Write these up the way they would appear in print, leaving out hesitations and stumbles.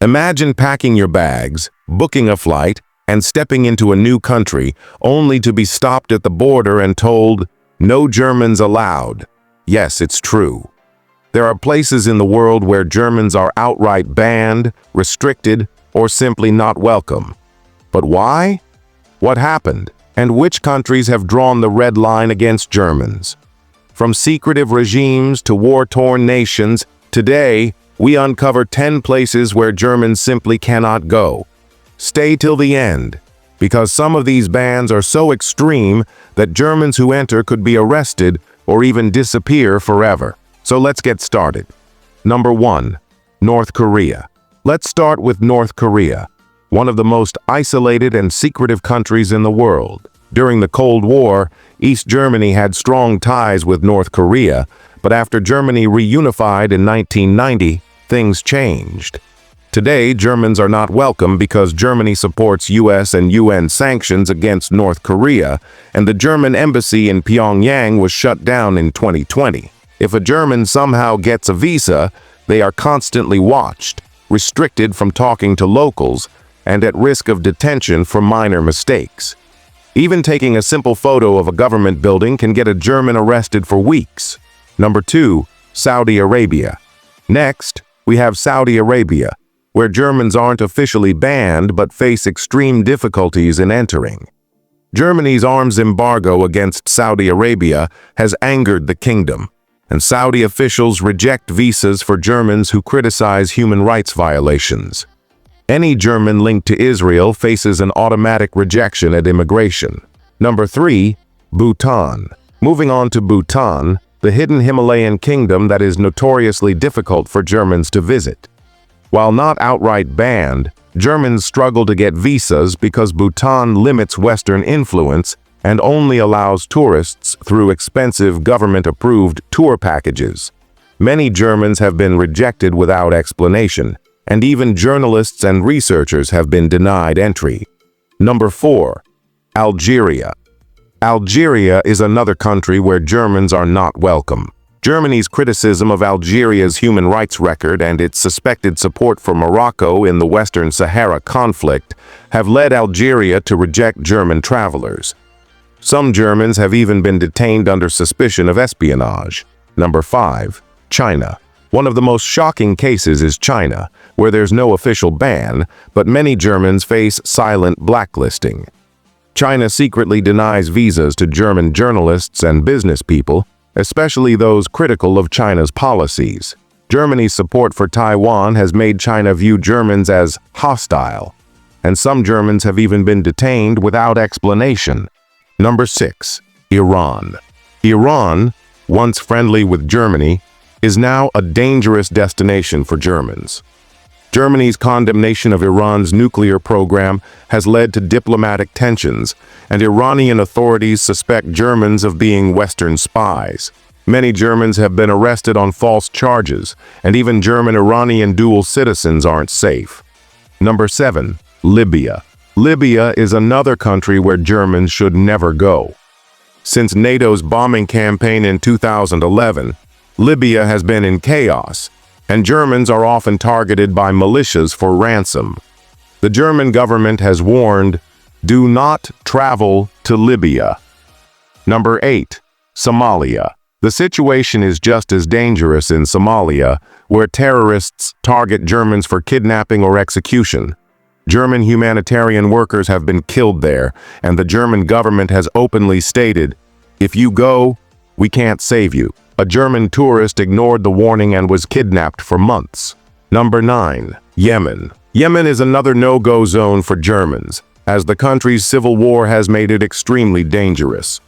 Imagine packing your bags, booking a flight, and stepping into a new country only to be stopped at the border and told, "No Germans allowed." Yes, it's true. There are places in the world where Germans are outright banned, restricted, or simply not welcome. But why? What happened? And which countries have drawn the red line against Germans? From secretive regimes to war-torn nations, today we uncover 10 places where Germans simply cannot go. Stay till the end, because some of these bans are so extreme that Germans who enter could be arrested or even disappear forever. So let's get started. Number 1. North Korea. Let's start with North Korea, one of the most isolated and secretive countries in the world. During the Cold War, East Germany had strong ties with North Korea, but after Germany reunified in 1990, things changed. Today, Germans are not welcome because Germany supports US and UN sanctions against North Korea, and the German embassy in Pyongyang was shut down in 2020. If a German somehow gets a visa, they are constantly watched, restricted from talking to locals, and at risk of detention for minor mistakes. Even taking a simple photo of a government building can get a German arrested for weeks. Number 2. Saudi Arabia. Next, we have Saudi Arabia, where Germans aren't officially banned but face extreme difficulties in entering. Germany's arms embargo against Saudi Arabia has angered the kingdom, and Saudi officials reject visas for Germans who criticize human rights violations. Any German linked to Israel faces an automatic rejection at immigration. Number 3. Bhutan. Moving on to Bhutan, the hidden Himalayan kingdom that is notoriously difficult for Germans to visit. While not outright banned, Germans struggle to get visas because Bhutan limits Western influence and only allows tourists through expensive government-approved tour packages. Many Germans have been rejected without explanation, and even journalists and researchers have been denied entry. Number 4. Algeria. Algeria is another country where Germans are not welcome. Germany's criticism of Algeria's human rights record and its suspected support for Morocco in the Western Sahara conflict have led Algeria to reject German travelers. Some Germans have even been detained under suspicion of espionage. Number 5. China. One of the most shocking cases is China, where there's no official ban, but many Germans face silent blacklisting. China secretly denies visas to German journalists and business people, especially those critical of China's policies. Germany's support for Taiwan has made China view Germans as hostile, and some Germans have even been detained without explanation. Number 6. Iran. Iran, once friendly with Germany, is now a dangerous destination for Germans. Germany's condemnation of Iran's nuclear program has led to diplomatic tensions, and Iranian authorities suspect Germans of being Western spies. Many Germans have been arrested on false charges, and even German-Iranian dual citizens aren't safe. Number 7. Libya. Libya is another country where Germans should never go. Since NATO's bombing campaign in 2011, Libya has been in chaos, and Germans are often targeted by militias for ransom. The German government has warned, do not travel to Libya. Number 8. Somalia. The situation is just as dangerous in Somalia, where terrorists target Germans for kidnapping or execution. German humanitarian workers have been killed there, and the German government has openly stated, if you go, we can't save you. A German tourist ignored the warning and was kidnapped for months. Number 9. Yemen. Yemen is another no-go zone for Germans, as the country's civil war has made it extremely dangerous.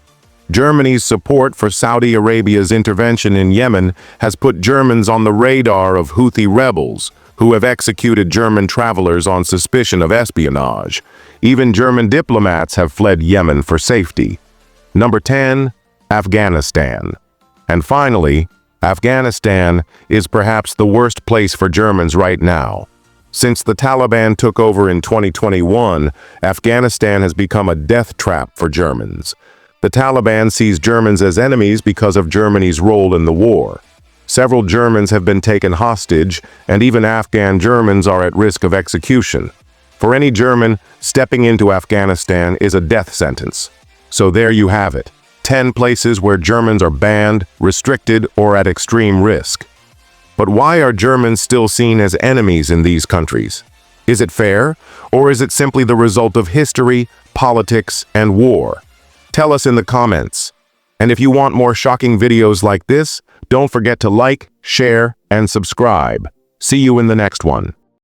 Germany's support for Saudi Arabia's intervention in Yemen has put Germans on the radar of Houthi rebels, who have executed German travelers on suspicion of espionage. Even German diplomats have fled Yemen for safety. Number 10. Afghanistan. And finally, Afghanistan is perhaps the worst place for Germans right now. Since the Taliban took over in 2021, Afghanistan has become a death trap for Germans. The Taliban sees Germans as enemies because of Germany's role in the war. Several Germans have been taken hostage, and even Afghan Germans are at risk of execution. For any German, stepping into Afghanistan is a death sentence. So there you have it. 10 places where Germans are banned, restricted, or at extreme risk. But why are Germans still seen as enemies in these countries? Is it fair, or is it simply the result of history, politics, and war? Tell us in the comments. And if you want more shocking videos like this, don't forget to like, share, and subscribe. See you in the next one.